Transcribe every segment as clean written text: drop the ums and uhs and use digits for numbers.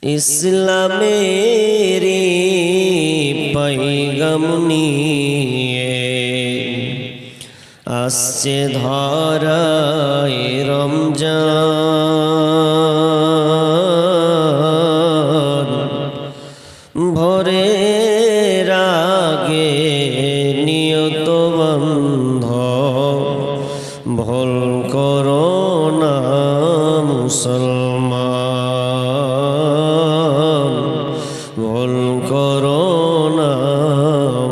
ইসলামেরি পয়গাম নিয়ে আসছে ধরায় রমজান। ভোরের আগে নিয়ত বন্ধ ভুল করো না মুসলমান, ভুল করো না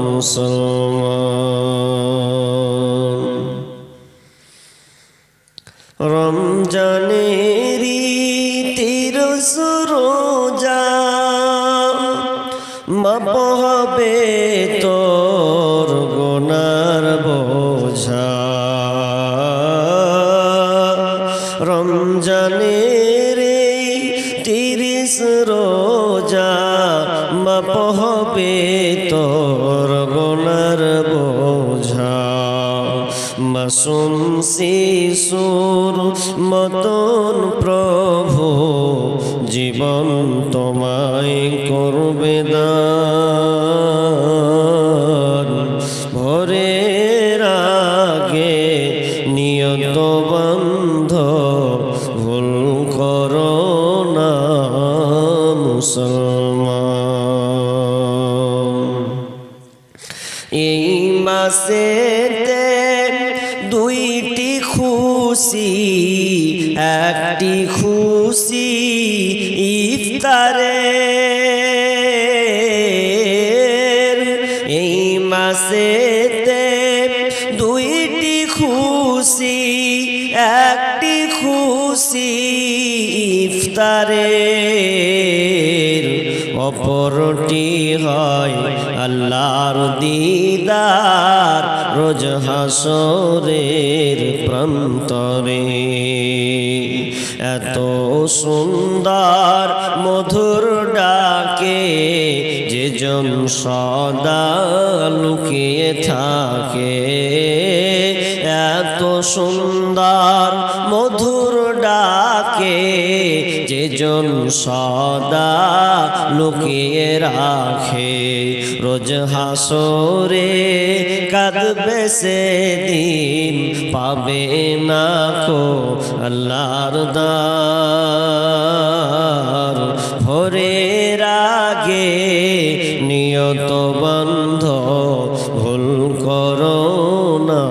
মুসলমান। রমজানেরি তিরস রোজা মাপ হবে তোর গুনার বোঝা। রমজানের 30 রোজা মাপ হবে তোর গুনার বোঝা। মাসুম শিশুর মতন প্রভু জীবন তোমায় করবে দান। ভোরের আগে নিয়ত বন্ধ ভুল করো না মুসলমান। এই মাসেতে দুইটি খুশি, একটি খুশি ইফতারে। এই মাসেতে দুইটি খুশি, একটি খুশি ইফতারে। অপরটি হয় আল্লাহর দিদার রোজ হাসরের প্রান্তরে। এত সুন্দর মধুর ডাকে যেজন সদা লুকিয়ে থাকে। এত সুন্দর মধুর ডাকে যেজন সদা লুকিয়ে রাখে। রোজ হাসরে কাঁদবে সেদিন পাবে না কো আল্লাহর দার। ভোরের আগে নিয়ত বন্ধ ভুল করো না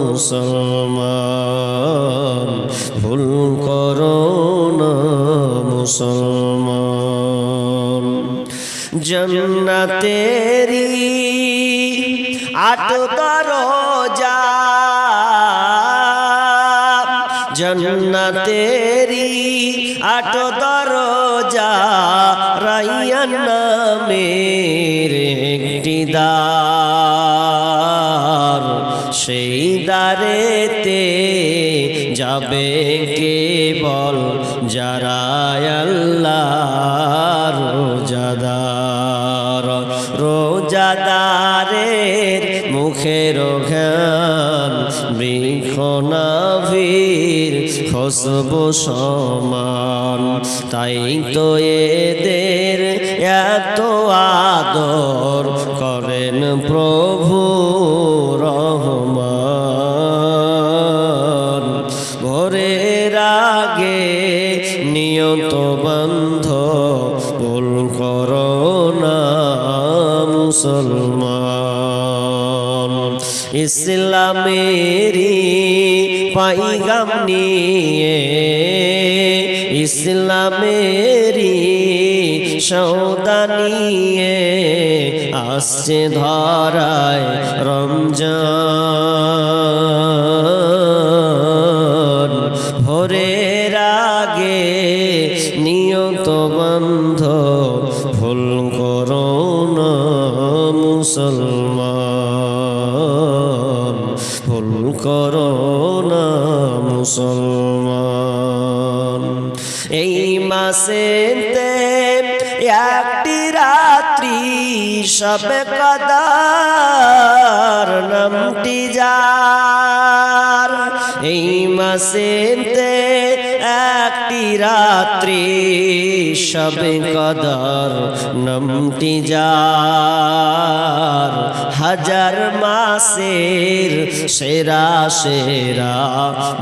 মুসলমান, ভুল করো না মুসলমান। জন্নতেরি 8 দরজা, জন্নতেরি 8 দরজা, রাইয়ান নামের একটি দ্বার। সেই দ্বারেতে যাবে কেবল যারা আল্লাহর রোজাদার। রোজাদারের মুখের ঘ্রাণ বৃক্ষ নাভির খুশবু সমান। তাই তো এদের এত আদর করেন প্রভু রহমান। ভোরের আগে নিয়ত বন্ধ ভুল করো না মুসলমান। ইসলামেরি পয়গাম নিয়ে, ইসলামেরি সওদা নিয়ে আসছে ধরায় রমজান। ভোরের আগে নিয়ত বন্ধ ভুল করো না মুসলমান, ভুল করো না মুসলমান। এই মাসেতে একটি রাত্রি শবে কদর নামটি যার। এই মাসেতে একটি রাত্রি শবে কদর নামটি যার হাজার মাসের সেরা সেরা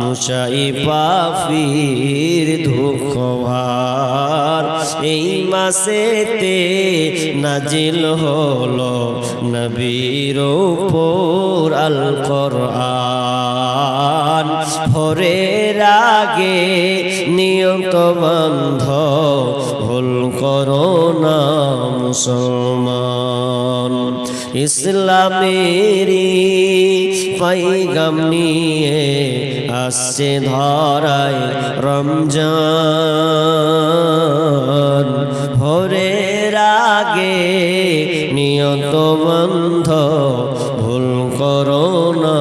মুসাইফা ফির দুঃখভার এই মাসেতে নাজিল হলো নবীর উপর আল কোরআন ভোরের আগে নিয়ত বন্ধ ভুল করো না মুসলমান ইসলামেরই পয়গাম নিয়ে আসছে ধরায় রমজান ভোরের আগে নিয়ত বন্ধ ভুল করো না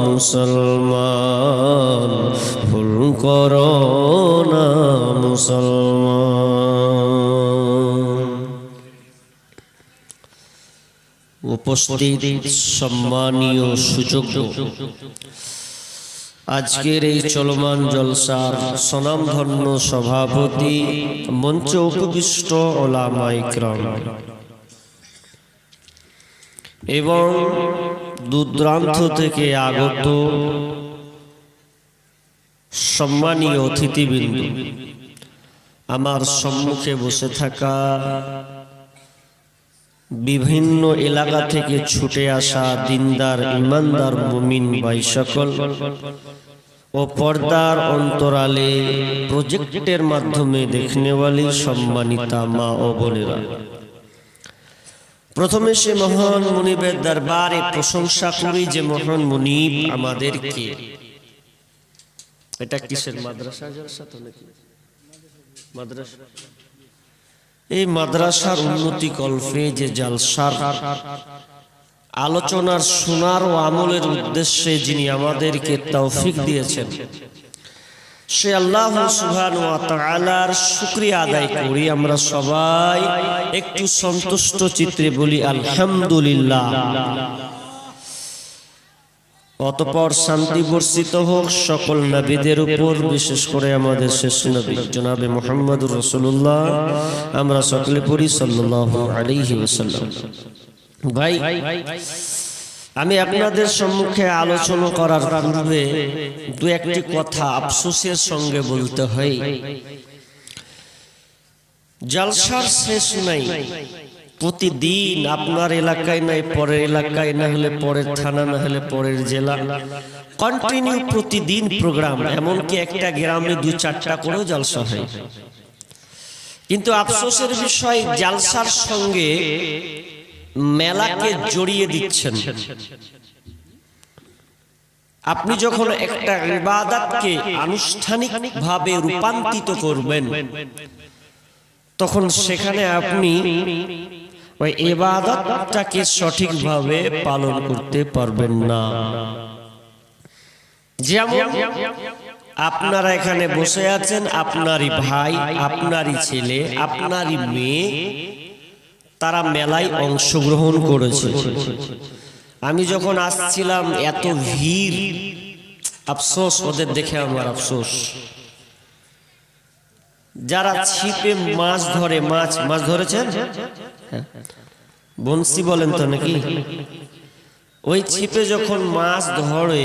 মুসলমান ভুল করো না মুসলমান। উপস্থিত সম্মানীয় সুযোগ্য আজকের এই চলমান জলসার স্বনামধন্য সভাপতি মঞ্চে উপবিষ্ট ওলামায়ে কিরাম এবং দূরদূরান্ত থেকে আগত সম্মানীয় অতিথিবৃন্দ, আমার সম্মুখে বসে থাকা বিভিন্ন এলাকা থেকে ছুটে আসা দিনদার ইমানদার মুমিন ভাই সকল ও পর্দার অন্তরালে প্রজেক্টের মাধ্যমে দেখনেওয়ালি সম্মানিতা মা ও বোনেরা, প্রথমে সে মহান মুনিবের দরবারে প্রশংসা করি যে মহান মুনিব আমাদেরকে, এটা কিসের মাদ্রাসা জলসা তো নাকি মাদ্রাসা, এই মাদ্রাসার উন্নতি কল্পে যে জালসার আলোচনার শোনার ও আমলের উদ্দেশ্যে যিনি আমাদেরকে তৌফিক দিয়েছেন, সে আল্লাহ সুবহানাহু ওয়া তাআলার শুকরিয়া আদায় করি। আমরা সবাই একটু সন্তুষ্ট চিত্রে বলি আলহামদুলিল্লাহ। অতঃপর শান্তি বর্ষিত হোক সকল নবীদের উপর, বিশেষ করে আমাদের শেষ নবী জনাবে মুহাম্মদুর রাসূলুল্লাহ, আমরা সকলে পড়ি সাল্লাল্লাহু আলাইহি ওয়াসাল্লাম। ভাই, আমি আপনাদের সম্মুখে আলোচনা করার পূর্বে দু একটি কথা আফসোসের সঙ্গে বলতে হয়। জলসার শেষ নাই, প্রতিদিন আপনার এলাকায় নাই পরের এলাকায়, না হলে পরের থানা, না হলে পরের জেলা, কন্টিনিউ প্রতিদিন প্রোগ্রাম, এমনকি একটা গ্রামে 2-4টা করেও জলসা হয়। কিন্তু আফসোসের বিষয়, জলসার সঙ্গে মেলাকে জড়িয়ে দিচ্ছেন। আপনি যখন একটা ইবাদতকে আনুষ্ঠানিকভাবে রূপান্তরিত করবেন, তখন সেখানে আপনি ওই ইবাদতটাকে সঠিকভাবে পালন করতে পারবেন না। যেমন আপনারা এখানে বসে আছেন, আপনারই ভাই, আপনারই ছেলে, আপনারই মেয়ে, তারা মেলায় অংশগ্রহণ করেছে। আমি যখন আসছিলাম এত ভিড়, আফসোস, ওদের দেখে আমার আফসোস। যারা ছিপে মাছ ধরে, মাছ ধরেছেন, বনশি বলেন তো নাকি, ওই ছিপে যখন মাছ ধরে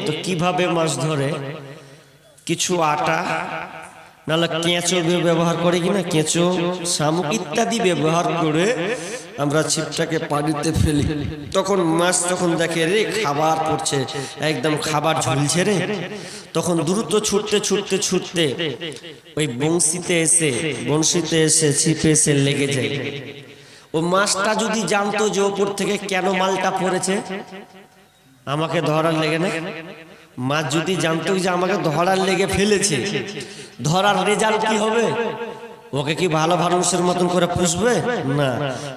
তো কিভাবে মাছ ধরে, কিছু আটা নাহলে কেঁচো ব্যবহার করে কিনা, কেঁচো, শামুক ইত্যাদি ব্যবহার করে আমরা ছিপটাকে পানিতে ফেলি। তখন মাছ যখন দেখে রে খাবার পড়ছে, একদম খাবার ঝুলছে রে, তখন দ্রুত ছুটতে ওই বংশীতে এসে ছিপে এসে লেগে যায়। ও মাছটা যদি জানতো যে ওপর থেকে কেন মালটা পড়েছে, আমাকে ধরার লেগে না, মাছ যদি জানতো যে আমাকে ধরার লেগে ফেলেছে, ধরার রেজাল্ট কি হবে? ওকে কি ভালো মানুষের মতন করে পুষবে না,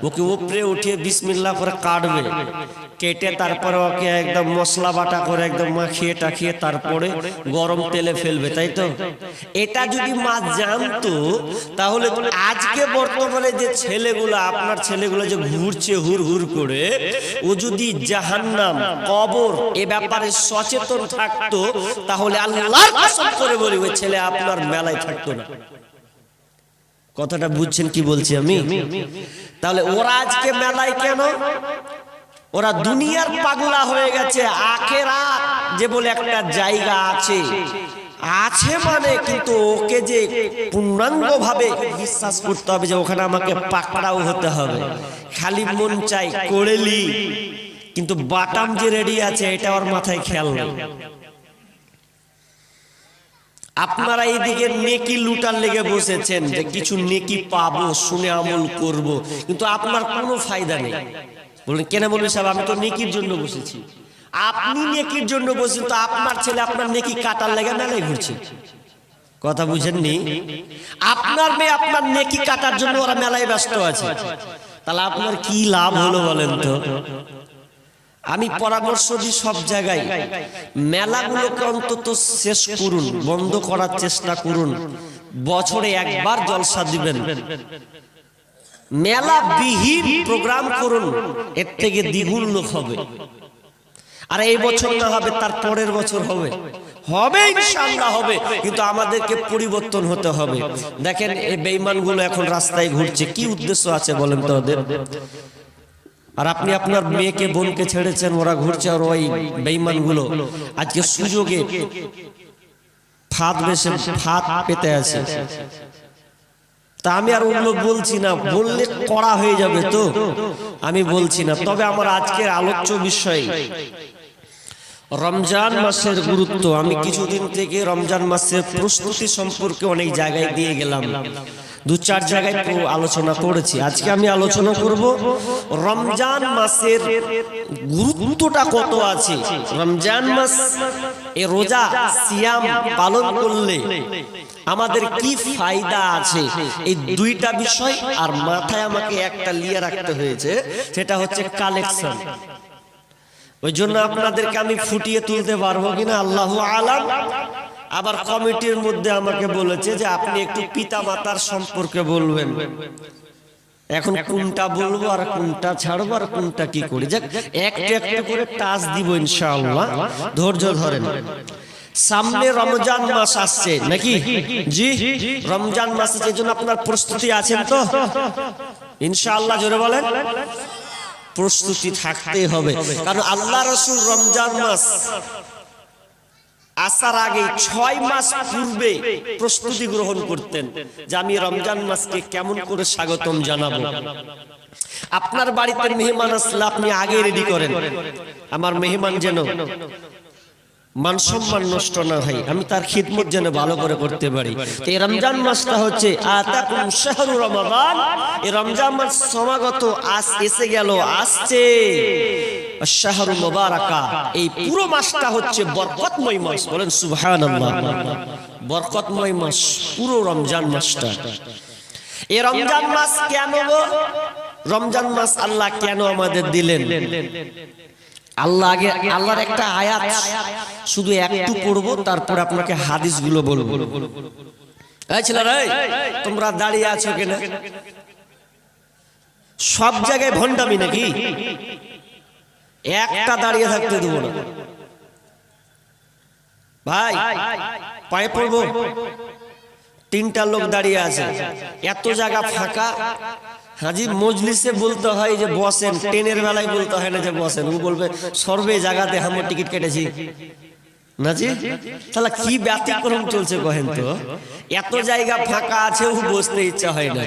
ওকে উপরে উঠিয়ে বিসমিল্লাহ করে কাটবে, কেটে তারপরে ওকে একদম মশলা বাটা করে একদম মাখিয়ে টাখিয়ে তারপরে গরম তেলে ফেলবে, তাই তো? এটা যদি মাছ জানতো তাহলে আজকে বর্তমানে যে ছেলেগুলো, আপনার ছেলেগুলো যে ঘুরছে হুর হুর করে, ও যদি জাহান্নাম কবর এ ব্যাপারে সচেতন থাকতো তাহলে আল্লাহর কসম করে বলি ওই ছেলে আপনার মেলায় থাকতো না। কথাটা বুঝছেন কি বলছি আমি? তাহলে ওরা আজকে মেলায় কেন? ওরা দুনিয়ার পাগলা হয়ে গেছে। আখেরাত যে বলে একটা জায়গা আছে, আছে মানে কিন্তু ওকে যে পূর্ণাঙ্গ ভাবে বিশ্বাস করতে হবে যে ওখানে আমাকে পাকড়াও হতে হবে। খালি মন চাই করেলি, কিন্তু বাটাম যে রেডি আছে এটা ওর মাথায় খেয়াল নেই। আপনারা এইদিকে নেকি লুটার লেগে বসেছেন যে কিছু নেকি পাবো, শুনে আমল করব, কিন্তু আপনার কোনো ফায়দা নেই। বলেন কেন? বলবে সাহেব আমি তো নেকির জন্য বসেছি। আপনি নেকির জন্য বসেছেন, তো আপনার ছেলে আপনার নেকি কাটার লেগে মেলায় ঘুরছে। কথা বুঝেননি? আপনার মেয়ে আপনার নেকি কাটার জন্য ওরা মেলায় ব্যস্ত আছে, তাহলে আপনার কি লাভ হলো বলেন তো? আমি পরামর্শ দিই সব জায়গায় মেলাগুলোকে অন্তত শেষ করুন, বন্ধ করার চেষ্টা করুন। বছরে একবার জলসা দিবেন, মেলা বিহীন প্রোগ্রাম করুন, এর থেকে দ্বিগুণ লোক হবে। আর এই বছর না হবে তার পরের বছর হবে, হবে ইনশাআল্লাহ হবে, কিন্তু আমাদেরকে পরিবর্তন হতে হবে। দেখেন এই বেঈমানগুলো এখন রাস্তায় ঘুরছে, কি উদ্দেশ্য আছে বলেন তো ওদের? আর আপনি আপনার মেয়েকে বোনকে ছেড়েছেন, ওরা ঘুরছে, আর ওই বেঈমানগুলো আজকে সুযোগে ফাঁদ পেতে আছে। তা আমি আর অন্য বলছি না, বললে কড়া হয়ে যাবে, তো আমি বলছি না। তবে আমার আজকের আলোচ্য বিষয় রমজান মাসের গুরুত্ব। আমি কিছুদিন থেকে রমজান মাসের প্রস্তুতি সম্পর্কে অনেক জায়গায় দিয়ে গেলাম, দু চার জায়গায় আলোচনা করেছি। আজকে আমি আলোচনা করব রমজান মাসের গুরুত্বটা কত আছে। রমজান মাস এ রোজা সিয়াম পালন করলে আমাদের কি ফায়দা আছে, এই দুইটা বিষয়। আর মাথায় আমাকে একটা লিয়ে রাখতে হয়েছে, সেটা হচ্ছে কালেকশন। ওই জন্য আপনাদেরকে আমি ফুটিয়ে তুলতে পারবো কিনা আল্লাহু আলাম। আবার কমিটির মধ্যে আমাকে বলেছে যে আপনি একটু পিতা মাতার সম্পর্কে বলবেন। এখন কোনটা বলবো আর কোনটা ছাড়বো আর কোনটা কি করি, যাক একটু একটু করে টাচ দিব ইনশাআল্লাহ। ধৈর্য ধরেন, সামনে রমজান মাস আসছে নাকি? জি, রমজান মাস, সেই জন্য আপনার প্রস্তুতি আছেন তো ইনশাআল্লাহ? জোরে বলেন। প্রস্তুতি থাকতে হবে, কারণ আল্লাহ রাসূল রমজান মাস আসার আগে 6 মাস পূর্বে প্রস্তুতি গ্রহণ করতেন যে আমি রমজান মাসকে কেমন করে স্বাগতম জানাবো। আপনার বাড়িতে মেহমান আসলে আপনি আগে রেডি করেন, আমার মেহমান যেন মান সম্মান নষ্ট না হয়, আমি তার খিদমত যেন ভালো করে করতে পারি। এই রমজান মাসটা হচ্ছে আতাকুম শাহরু রমাদান, এই রমজান মাস সমাগত এসে গেল, আসছে। শাহরু মুবারাকা, এই পুরো মাসটা হচ্ছে বরকতময় মাস। বলেন সুবহানাল্লাহ। বরকতময় মাস পুরো রমজান মাসটা। এই রমজান মাস কেন গো? রমজান মাস আল্লাহ কেন আমাদের দিলেন? আল্লাহ আগে আল্লাহর একটা আয়াত শুধু একটু পড়বো, তারপর আপনাকে হাদিসগুলো বলবো। এই ছেলেরা, তোমরা দাঁড়িয়ে আছো কেন? সব জায়গায় ভণ্ডামি নাকি? একটা দাঁড়িয়ে থাকতে দেবো না ভাই, পায়ে পড়বো। 3টা লোক দাঁড়িয়ে আছে, এত জায়গা ফাঁকা। হাজি মজলিসে বলতে হয় যে বসেন, ট্রেনের বেলায় বলতে হয় না যে বসেন। ও বলবে সর্বে জায়গাতে আমার টিকিট কেটেছি না জি। তাহলে কি ব্যতিক্রম চলছে কহেন তো? এত জায়গা ফাঁকা আছে, ও বসতে ইচ্ছা হয় না।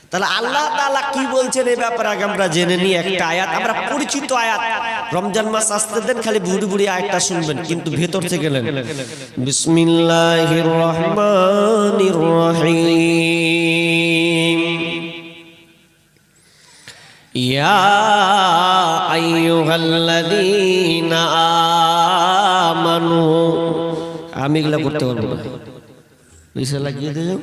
তাহলে আল্লাহ তাআলা কি বলছেন এই ব্যাপারে আগে আমরা জেনে নিই। একটা আয়াত, আমরা পরিচিত আয়াত, রমজান মাস আসতে দেন, খালি বুড়ি বুড়ি আয়াতটা শুনবেন, কিন্তু ভেতর থেকে নেন। বিসমিল্লাহির রহমানির রহিম। ইয়া আইয়ুহাল্লাযীনা আমানু, আমি এগুলা করতে পারবো না, পয়সা লাগিয়ে দিলাম।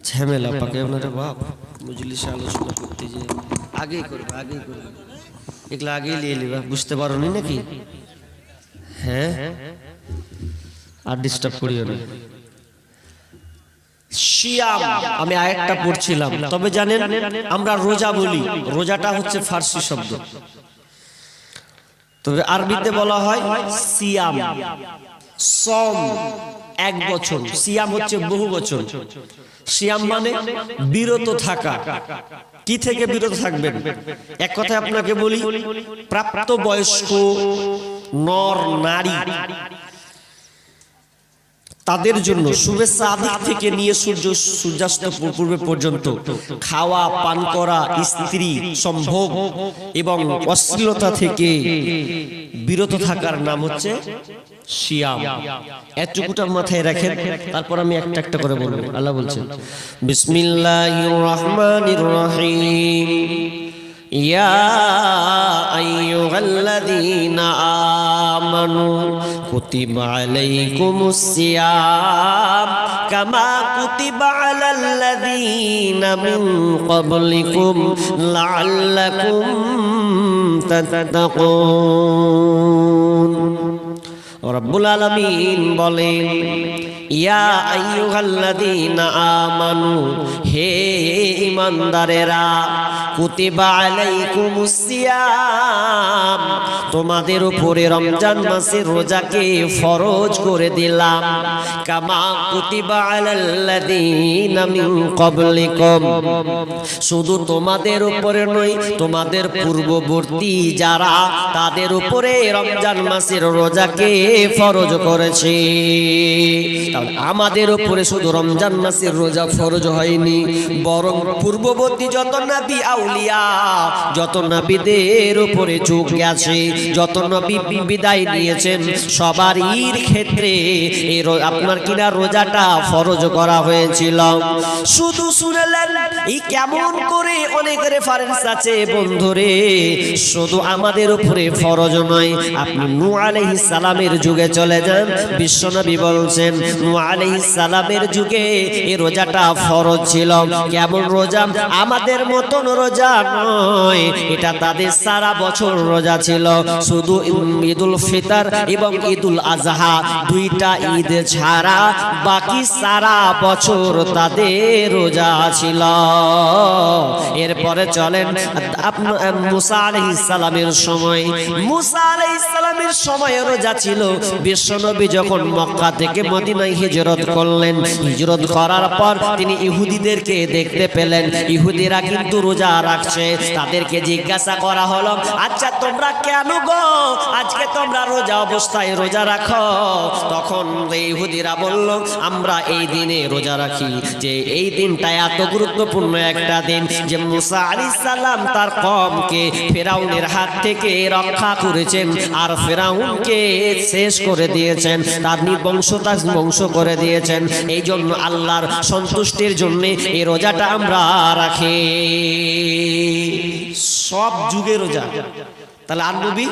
ঝামেলা পাকে আপনারা বাপ মজলিসে আলোচনা করতে যে আগেই করবে এগুলো আগেই নিয়ে নিবা, বুঝতে পারো নি নাকি? হ্যাঁ, আর ডিস্টার্ব করিও না। সিয়াম আমি আয়াতটা পড়ছিলাম, তবে জানেন আমরা রোজা বলি, রোজাটা হচ্ছে ফার্সি শব্দ, তবে আরবিতে বলা হয় সিয়াম। সম এক বছর, সিয়াম হচ্ছে বহু বছর। সিয়াম মানে বিরত থাকা। কি থেকে বিরত থাকবেন? এক কথায় আপনাকে বলি, প্রাপ্ত বয়স্ক নর নারী তাদের জন্য শুভেচ্ছা আদিক থেকে নিয়ে সূর্যাস্ত পূর্বে পর্যন্ত খাওয়া পান করা, স্ত্রী সম্ভোগ এবং অশ্লীলতা থেকে বিরত থাকার নাম হচ্ছে সিয়াম। এতটুকুটা মাথায় রাখেন, তারপর আমি একটা একটা করে বলবো। আল্লাহ বলছেন বিসমিল্লাহির রহমানির রহিম, ইয়া আইয়ুহাল্লাযীনা আমানু কুতিবা আলাইকুমুস সিয়াম কামা কুতিবা আলাল্লাযীনা মিন ক্বাবলিকুম লাআল্লাকুম তাত্তাকুন। রব্বুল আলামিন বলেন, ইয়া আইয়ুহাল্লাযীনা আমানু, হে ঈমানদারেরা, কুতিবা আলাইকুমুস সিয়াম, তোমাদের উপরে রমজান মাসের রোজাকে ফরজ করে দিলাম। কামা কুতিবা আলাল্লাযীনা মিন ক্বাবলিকুম, শুধু তোমাদের উপরে নয়, তোমাদের পূর্ববর্তী যারা তাদের উপরে রমজান মাসের রোজাকে ফরজ করেছে। আমাদের উপরে শুধু রমজান মাসের রোজা ফরজ হয়নি, বরং পূর্ববর্তী যত নবী আউলিয়া, যত নবীদের উপরে যুগ গেছে, যত নবী বিদায় নিয়েছেন, সবারই ক্ষেত্রে এই আপনার কিনা রোজাটা ফরজ করা হয়েছিল। শুধু শুনলেন এই কেমন করে, অনেক রেফারেন্স আছে বন্ধুরে। শুধু আমাদের উপরে ফরজ নয়, আপনি নূহ আলাইহিস সালামের যুগে চলে যান, বিশ্বনবী বলছেন নূহ আলাইহিস সালামের যুগে এই রোজাটা ফরজ ছিল। কেমন রোজা? আমাদের মতন রোজা নয়, এটা তাদের সারা বছর রোজা ছিল। শুধু ঈদুল ফিতর এবং ঈদুল আজহা দুইটা ঈদ ছাড়া বাকি সারা বছর তাদের রোজা ছিল। এরপরে চলেন মুসা আলাইহিস সালামের সময়, মুসা আলাইহিস সালামের সময় রোজা ছিল। বিশ্বনবী যখন মক্কা থেকে মদিনায় হিজরত করলেন, হিজরত করার পর তিনি ইহুদিদেরকে দেখতে পেলেন, ইহুদিরা কিন্তু রোজা রাখছে। তাদেরকে জিজ্ঞাসা করা হলো, আচ্ছা তোমরা কেন গো আজকে তোমরা রোজা অবস্থায় রোজা রাখো? তখন ইহুদিরা বলল, আমরা এই দিনে রোজা রাখি যে এই দিনটা এত গুরুত্বপূর্ণ একটা দিন যে মুসা আলাইহিস সালাম তার কওমকে ফিরাউনের হাত থেকে রক্ষা করেছেন, আর ফিরাউনকে শেষ করে দিয়েছেন, তার বংশ করে দিয়েছেন। এই জন্য আল্লাহর সন্তুষ্টির জন্য এই রোজাটা আমরা রাখি। সব যুগে রোজা। তাহলে আর নবী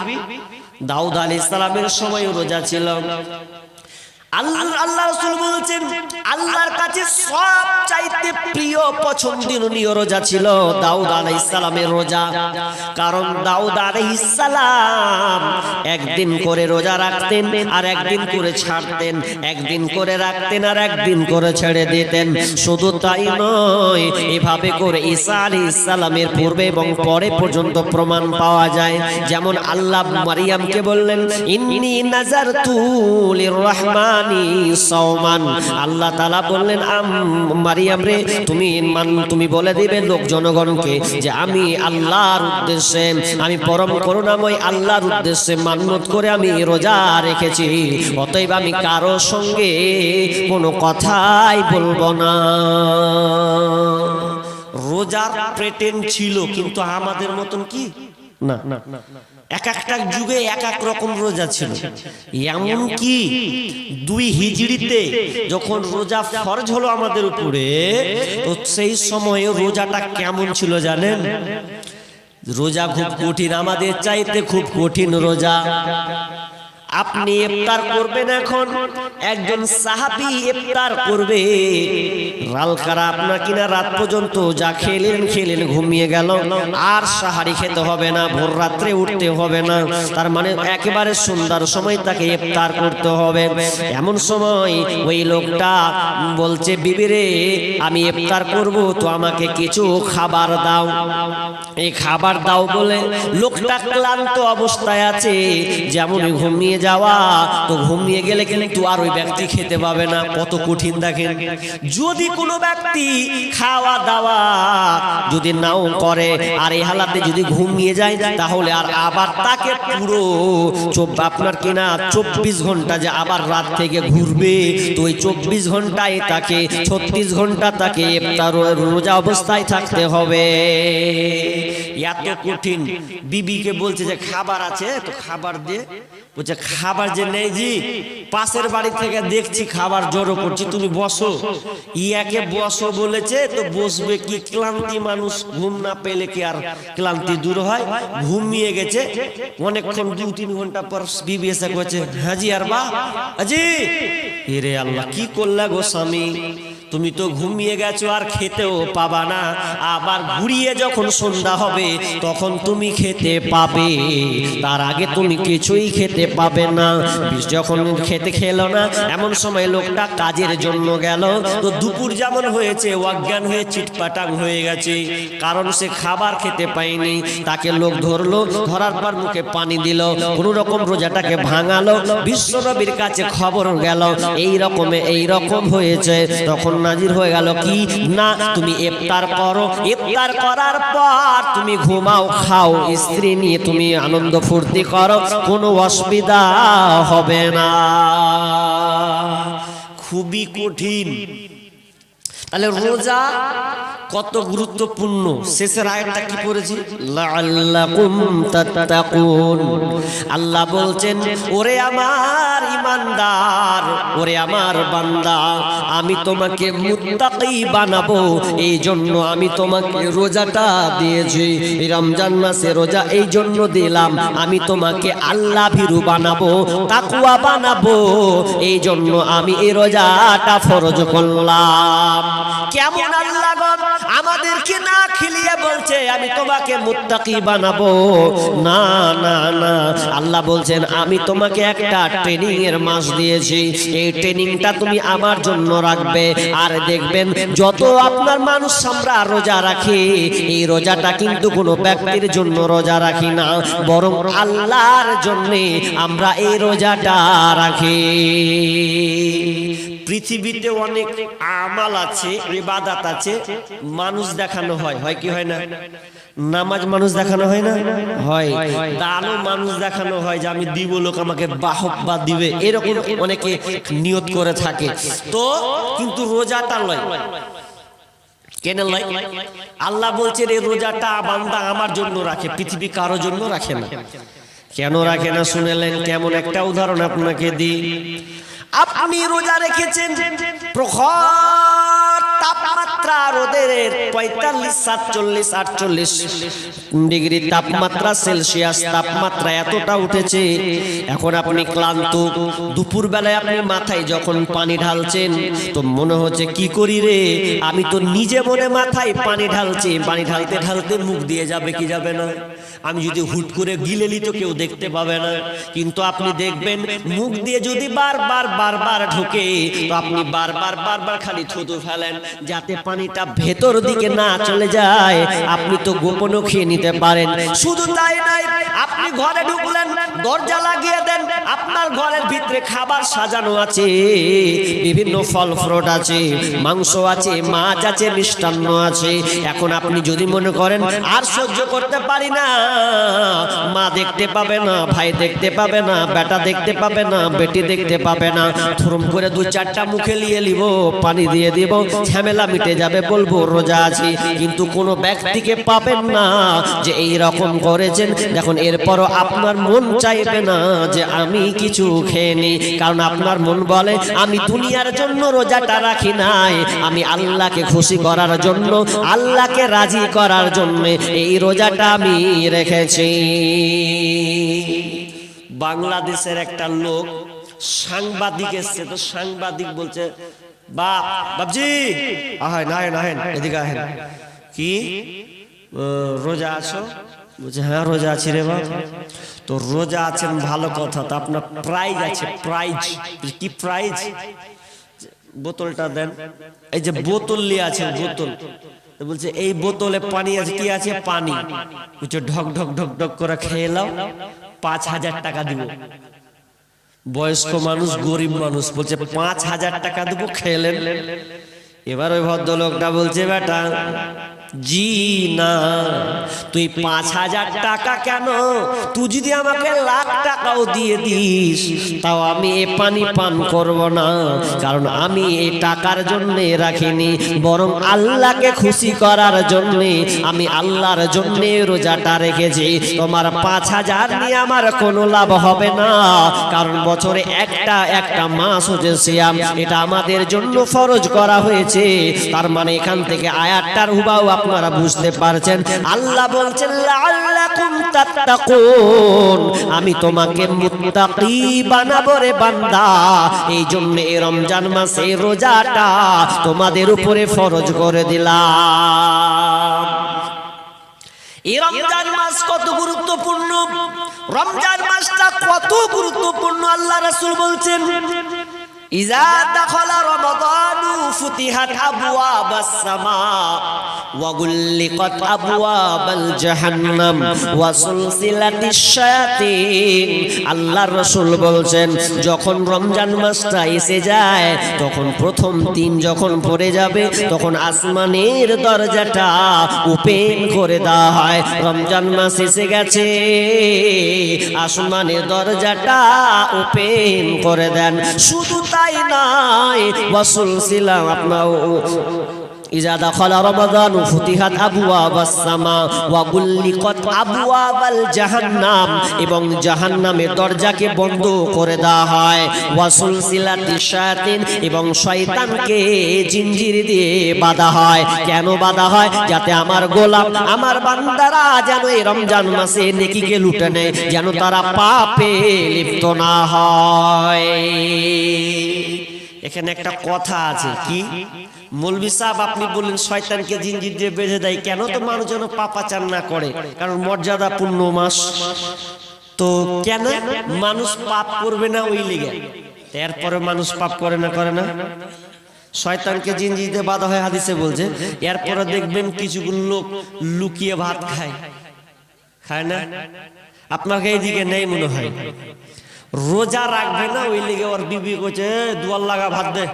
দাউদ আলাইহিস সালামের সময় রোজা ছিল। আল্লাহ রাসূল বলেছেন আল্লাহর কাছে সবচাইতে প্রিয় পছন্দনীয় রোজা ছিল দাউদ আলাইহিস সালামের রোজা। কারণ দাউদ আলাইহিস সালাম একদিন করে রোজা রাখতেন আর একদিন করে ছাড়তেন, একদিন করে রাখতেন আর একদিন করে ছেড়ে দিতেন। শুধু তাই নয়, এভাবে করে ঈসা আলাইহিস সালামের পূর্বে এবং পরে পর্যন্ত প্রমাণ পাওয়া যায়। যেমন আল্লাহ মারিয়ামকে বললেন, ইন্নী নাযারতু লিররহমান সাওমান। আল্লাহ তাআলা বললেন, মারিয়াম রে, তুমি বলে দিবে লোক জনগণকে যে আমি আল্লাহর উদ্দেশ্যে, আমি পরম করুণাময় আল্লাহর উদ্দেশ্যে মান্নত করে আমি রোজা রেখেছি, অতএব আমি কারো সঙ্গে কোনো কথাই বলবো না। রোজার প্যাটার্ন ছিল, কিন্তু আমাদের মতন কি না। এক একটা যুগে এক এক রকম রোজা ছিল। এমন কি 2 হিজরিতে যখন রোজা ফরজ হলো আমাদের উপরে, তো সেই সময়ে রোজাটা কেমন ছিল জানেন? রোজা খুব কঠিন, আমাদের চাইতে খুব কঠিন রোজা। আপনি ইফতার করবেন, এখন একজন সাহাবী ইফতার করবে, রালকারা আপনার কিনা রাত পর্যন্ত যা খেলেন ঘুমিয়ে গেল, আর সাহারি খেতে হবে না, ভোর রাত্রে উঠতে হবে না, তার মানে একেবারে সুন্দর সময় তাকে ইফতার করতে হবে। এমন সময় ওই লোকটা বলছে, বিবি রে আমি ইফতার করব, তো আমাকে কিছু খাবার দাও। এই খাবার দাও বলে লোকটা ক্লান্ত অবস্থায় আছে, যেমন ঘুমিয়ে যাওয়া, তো ঘুমিয়ে গেলে কিন্তু আর ওই ব্যক্তি খেতে পাবে না। কত কঠিন দেখেন। যদি কোনো ব্যক্তি খাওয়া দাওয়া যদি নাও করে আর এই হালাতে যদি ঘুমিয়ে যায়, তাহলে আর আবার তাকে পুরো আপনার কিনা 24 ঘন্টা যে আবার রাত থেকে ঘুরবে, তো ওই 24 ঘন্টায় তাকে 36 ঘন্টা তাকে তার রোজা অবস্থায় থাকতে হবে। এত কঠিন। বিবিকে বলছে যে খাবার আছে, তো খাবার দিয়ে, বলছে খাবার যে নেই জি, পাশের বাড়ি থেকে দেখছি খাবার জড়ো করছি, তুমি বসো। ইয়াকে বসো বলেছে, তো বসবে কি? ক্লান্তি মানুষ, ঘুম না পেলে কি আর ক্লান্তি দূর হয়? ঘুমিয়ে গেছে অনেকক্ষণ, 2-3 ঘন্টা পর বিবি এসে কয়েছে, হাজি আর বা হাজি, এরে আল্লাহ কি করলা গো স্বামী, তুমি তো ঘুমিয়ে গেছো আর খেতেও পাবা না, আবার ঘুরিয়ে যখন সন্ধ্যা হবে তখন তুমি খেতে পাবে, তার আগে তুমি কিছুই খেতে পাবে না। যখন খেলো না, এমন সময় লোকটা কাজের জন্য গেল, তো দুপুর যেমন হয়েছে অজ্ঞান হয়ে চিটপাটাং হয়ে গেছে, কারণ সে খাবার খেতে পায়নি। তাকে লোক ধরলো, ধরার পর মুখে পানি দিল, কোন রকম রোজাটাকে ভাঙালো। বিশ্বনবীর কাছে খবর গেল এই রকম হয়েছে। তখন নাজির হয়ে গেল কি না, তুমি ইফতার করো, ইফতার করার পর তুমি ঘুমাও, খাও, স্ত্রী নিয়ে তুমি আনন্দ ফুর্তি করো, কোনো অসুবিধা হবে না। খুবই কঠিন। তাহলে রোজা কত গুরুত্বপূর্ণ। শেষের আয়াতটা কি পড়েছি? লাআল্লাকুম তাত্তাকুন। আল্লাহ বলছেন, ওরে আমার ঈমানদার, ওরে আমার বান্দা, আমি তোমাকে মুত্তাকি বানাবো, এই জন্য আমি তোমাকে রোজাটা দিয়েছি। এই রমজান মাসে রোজা এই জন্য দিলাম, আমি তোমাকে আল্লাহ ভীরু বানাবো, তাকওয়া বানাবো, এই জন্য আমি এই রোজাটা ফরজ করলাম। কেমন আল্লাহ আমাদেরকে না খিলিয়ে বলছে আমি তোমাকে মুত্তাকি বানাবো? না না না, আল্লাহ বলছেন আমি তোমাকে একটা ট্রেনিং এর মাস দিয়েছি, এই ট্রেনিংটা তুমি আমার জন্য রাখবে। আর দেখবেন যত আপনার মানুষ আমরা রোজা রাখি, এই রোজাটা কিন্তু কোনো ব্যক্তির জন্য রোজা রাখি না, বরং আল্লাহর জন্য আমরা এই রোজাটা রাখি। পৃথিবীতে অনেক আমাল আছে, ইবাদত আছে, মানুষ দেখানো হয়, হয় কি হয় না? নামাজ মানুষ দেখানো হয় না? হয়। দানও মানুষ দেখানো হয়, যে আমি দিব, লোক আমাকে বাহবা দিবে, এরকম অনেকে নিয়ত করে থাকে। তো কিন্তু রোজাটা লয়, কেন লয়? আল্লাহ বলছেন এই রোজাটা বান্দা আমার জন্য রাখে, পৃথিবী কারো জন্য রাখে না। কেন রাখে না শুনেলেন? কেমন একটা উদাহরণ আপনাকে দিই। আপনি রোজা রেখেছেন, প্রখর তাপমাত্রা, রোদের 45, 47, 48 ডিগ্রি তাপমাত্রা, সেলসিয়াস তাপমাত্রা এতটা উঠেছে, এখন আপনি ক্লান্ত। দুপুর বেলায় আপনি মাথায় যখন পানি ঢালছেন, তো মনে হচ্ছে কি করি রে, আমি তো নিজে মনে মাথায় পানি ঢালছি, পানি ঢালতে ঢালতে মুখ দিয়ে যাবে কি যাবে না? আমি যদি হুট করে গিলে নি তো কেউ দেখতে পাবে না, কিন্তু আপনি দেখবেন মুখ দিয়ে যদি বারবার ঢুকে, তো আপনি বারবার খালি থুতু ফেলেন, যাতে পানিটা ভেতর দিকে না চলে যায়, আপনি তো গোপনও খেয়ে নিতে পারেন। শুধু তাই নয়, আপনি ঘরে ঢুকলেন, দরজা লাগিয়ে দেন, আপনার ঘরের ভিতরে খাবার সাজানো আছে, বিভিন্ন ফল ফ্রুট আছে, মাংস আছে, মাছ আছে, মিষ্টান্ন আছে। এখন আপনি যদি মনে করেন আর সহ্য করতে পারি না, মা দেখতে পাবে না, ভাই দেখতে পাবে না, বেটা দেখতে পাবে না, বেটি দেখতে পাবে না, থরম করে 2-4টা মুখে নিয়ে নিব, পানি দিয়ে দিব, ঝামেলা মিটে যাবে, বলবো রোজা আছি। কিন্তু কোনো ব্যক্তিকে পাবেন না যে এই রকম করেছেন। দেখুন, এরপরও আপনার মন চাইবে না যে আমি কিছু খেয়ে নিই, কারণ আপনার মন বলে আমি দুনিয়ার জন্য রোজাটা রাখি নাই, আমি আল্লাহকে খুশি করার জন্য, আল্লাহকে রাজি করার জন্য এই রোজাটা আমি রেখেছি। বাংলাদেশের একটা লোক সাংবাদিক এসছে, তো সাংবাদিক বলছে বাপজি আহেন আহেন আহেন এদিকে আহেন, কি রোজা আছো? বলছে হ্যাঁ রোজা আছি রে বাপ। তো রোজা আছেন ভালো কথা, তো আপনার প্রাইজ আছে। প্রাইজ কি? প্রাইজ বোতলটা দেন। এই যে বোতল নিয়ে আছেন, বোতল। বলছে এই বোতলে পানি আছে। কি আছে? পানি। বলছে ঢক ঢক ঢক ঢক করে খেয়ে নাও, 5,000 টাকা দিব। বয়স্ক মানুষ, গরিব মানুষ, বলছে 5,000 টাকা দেবো, খেলেন। এবার ওই ভদ্রলোকটা বলছে বেটা জি না, তুই 5,000 টাকা কেন, তুই যদি আমাকে 1,00,000 টাকাও দিয়ে দিস তাও আমি এ পানি পান করব না, কারণ আমি এই টাকার জন্য রাখিনি, বরং আল্লাহকে খুশি করার জন্য আমি আল্লাহর জন্য রোজাটা রেখেছি। তোমার 5,000 নিয়ে আমার কোনো লাভ হবে না, কারণ বছরে একটা মাস হচ্ছে সিয়াম, এটা আমাদের জন্য ফরজ করা হয়েছে। তার মানে এখান থেকে আয়াতটার হুবাহু আপনারা বুঝতে পারছেন। আল্লাহ বলছেন লাআল্লাকুম তাত্তাকুন, আমি তোমাকে মুত্তাকি বানাবো রে বান্দা, এই জন্য এই রমজান মাসে রোজাটা তোমাদের উপরে ফরজ করে দিলাম। এই রমজান মাস কত গুরুত্বপূর্ণ, রমজান মাসটা কত গুরুত্বপূর্ণ আল্লাহ রাসূল বলছেন ইজা দাখালা রমাদানু ফুতিহাত আবওয়াবাস সামা ওয়া গুল্লিকাত আবওয়াবাল জাহান্নাম ওয়া সুলসিলাতিশ শায়াতিন। আল্লাহর রাসূল বলছেন যখন রমজান মাসটা এসে যায়, তখন প্রথম দিন যখন পড়ে যাবে, তখন আসমানের দরজাটা ওপেন করে দেওয়া হয়। রমজান মাস এসে গেছে, আসমানের দরজাটা ওপেন করে দেন। শুধু তাই নাই, ওয়াসুলসিলা আপনার ইজা দাখালা রমাদান ফুতিহাত আবওয়াবাস সামা ওয়া গুল্লিকাত আবওয়াবাল জাহান্নাম, এবং জাহান্নামের দরজাকে বন্ধ করে দেওয়া হয়। ওয়া সুলসিলাতিশ শায়াতিন, এবং শয়তানকে জিঞ্জির দিয়ে বাঁধা হয়। কেন বাঁধা হয়? যাতে আমার গোলাম, আমার বান্দারা যেন এই রমজান মাসে নেকিকে লুটে নেয়, যেন তারা পাপে লিপ্ত না হয়। এখানে একটা কথা আছে, কি মৌলভী সাহেব আপনি বললেন শয়তানকে জিঞ্জির দিয়ে বেঁধে দেয় কেন? তো মানুষ যেন পাপাচার না করে, কারণ মর্যাদাপূর্ণ মাস। তো কেন মানুষ পাপ করবে না ওই লেগে? এরপরে মানুষ পাপ করে না, করে না? শয়তানকে জিঞ্জির দিয়ে বাঁধা হয় হাদিসে বলছে। এরপরে দেখবেন কিছুগুলো লোক লুকিয়ে ভাত খায়, খায় না? আপনাকে এইদিকে নেই মনে হয়। রোজা রাখবে না ওই লেগে ওর বিবি কইছে দুয়ার লাগা ভাত দে,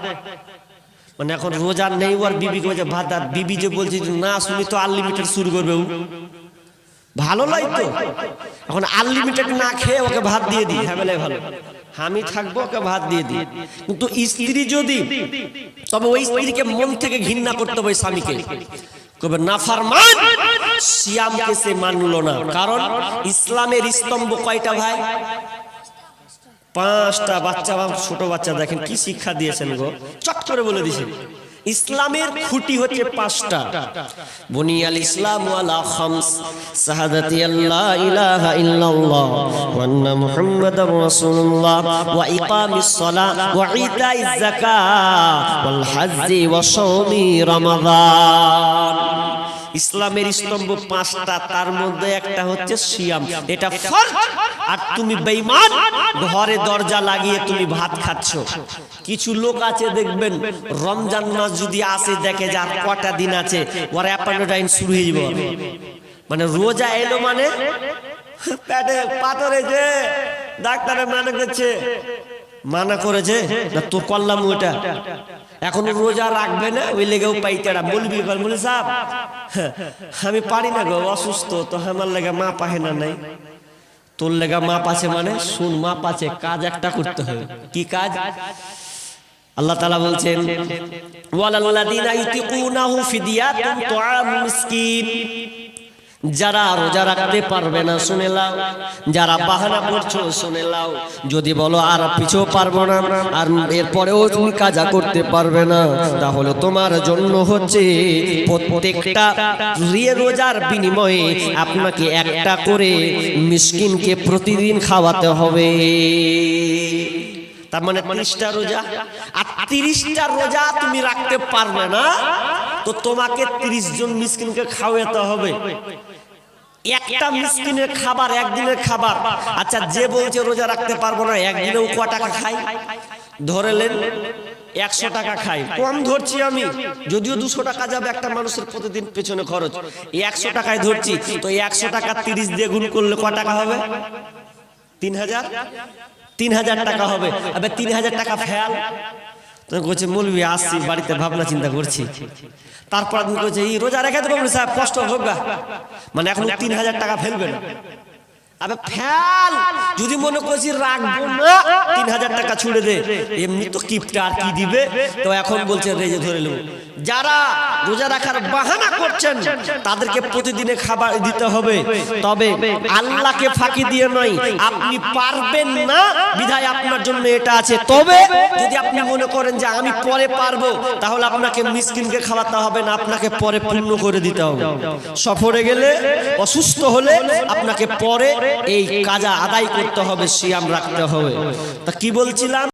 মানে এখন রোজা নেই ওর বিবি কইছে ভাত। আর বিবি যে বলছে না শুনি তো আনলিমিটেড শুরু করবে, ভালো লাই তো। এখন আনলিমিটেড না খেয়ে ওকে ভাত দিয়ে দিই, হ্যাঁ বলে ভালো, আমি থাকবো, ওকে ভাত দিয়ে দিই। কিন্তু স্ত্রী যদি, তবে ওই স্ত্রীকে মন থেকে ঘৃণা করতে হবে স্বামীকে, কবে নাফরমান, সিয়ামকে সে মানলো না। কারণ ইসলামের স্তম্ভ কয়টা ভাই? 5টা। বাচ্চা, ছোট বাচ্চা দেখেন কি শিক্ষা দিয়েছেন গো, চট করে বলে দিয়েছেন। ইসলামের খুঁটি হচ্ছে 5টা। বুনিয়াল ইসলাম আলা খামস, শাহাদাতি আল্লা ইলাহা ইল্লাল্লাহ ওয়া আন্না মুহাম্মাদার রাসূলুল্লাহ ওয়া ইকামিস সালাহ ওয়া ইতাইজ যাকাত ওয়াল হজ্জি ওয়া শাওমি রমাদান। ইসলামের স্তম্ভ 5টা, তার মধ্যে একটা হচ্ছে সিয়াম, এটা ফরজ। আর তুমি বেঈমান, ঘরে দরজা লাগিয়ে তুমি ভাত খাচ্ছ। কিছু লোক আছে দেখবেন রমজান মাস যদি আসে দেখে যে আর কটা দিন আছে, ওর অ্যাপয়েন্টমেন্ট শুরু হয়ে যাবে। মানে রোজা এলো মানে পেটে পাথর হয়েছে, ডাক্তারে মানা করছে, মানা করেছে না তো করলাম ওটা, এখন রোজা রাখবে না ওই লেগেও পাইতারা বলবি বলি সাহেব আমি পারি না গো, অসুস্থ, তো আমার লেগে মা পাহে না নাই। তোর লেগা মাপ আছে মানে শুন, মাপ আছে, কাজ একটা করতে হবে। কি কাজ? আল্লাহ তাআলা বলছেন ওয়ালাল্লাযীনা ইউতিকুনাহু ফিদিয়াতুন তুআমু মিসকিন, যারা রোজা রাখতে পারবে না শুনে লাও, যারা বাহানা করছো শুনে লাও, যদি বলো আর পিছু পারবো না আর এরপরেও তুমি কাজা করতে পারবে না, তাহলে তোমার জন্য হচ্ছে প্রত্যেকটা রোজার বিনিময়ে আপনাকে একটা করে মিসকিনকে প্রতিদিন খাওয়াতে হবে। তার মানে 30টা রোজা, আর 30টা রোজা তুমি রাখতে পারবে না তো তোমাকে 30 জন মিসকিনকে খাওয়াতে হবে। একটা মিসকিনের খাবার একদিনের খাবার। আচ্ছা, যে বলছে রোজা রাখতে পারবো না একদিনেও ক টাকা খাই? ধরেলেন 100 টাকা খাই, কম ধরছি আমি, যদিও 200 টাকা যাবে একটা মানুষের প্রতিদিন পেছনে খরচ, 100 টাকায় ধরছি, তো 100 টাকা 30 দিয়ে গুণ করলে ক টাকা হবে? 3000 টাকা হবে। আবে 3000 টাকা ফেল। তো বলছে মৌলবি আসছি বাড়িতে ভাবনা চিন্তা করছি। তারপর আপনি বলছে এই রোজা রেখে দেবো সাহেব, কষ্ট হোক গা, মানে এখন 3000 টাকা ফেলবে না। আবে ফেল, যদি মনে করছি রাখবো না 3000 টাকা ছুড়ে দে, এমনি তো কিপটা আর কি দিবে, তো এখন বলছে রেজে ধরে নেব। যারা রোজা রাখার বাহানা করছেন তাদেরকে প্রতিদিনে খাবার দিতে হবে, তবে আল্লাহকে ফাঁকি দিয়ে নয়। আপনি পারবেন না বিধায় আপনার জন্য এটা আছে, তবে যদি আপনি মনে করেন যে আমি পরে পারবো, তাহলে আপনাকে মিসকিনকে খাওয়াতে হবে না, আপনাকে পরে পূর্ণ করে দিতে হবে। সফরে গেলে, অসুস্থ হলে আপনাকে পরে এই কাজা আদায় করতে হবে, সিয়াম রাখতে হবে। তা কি বলছিলাম?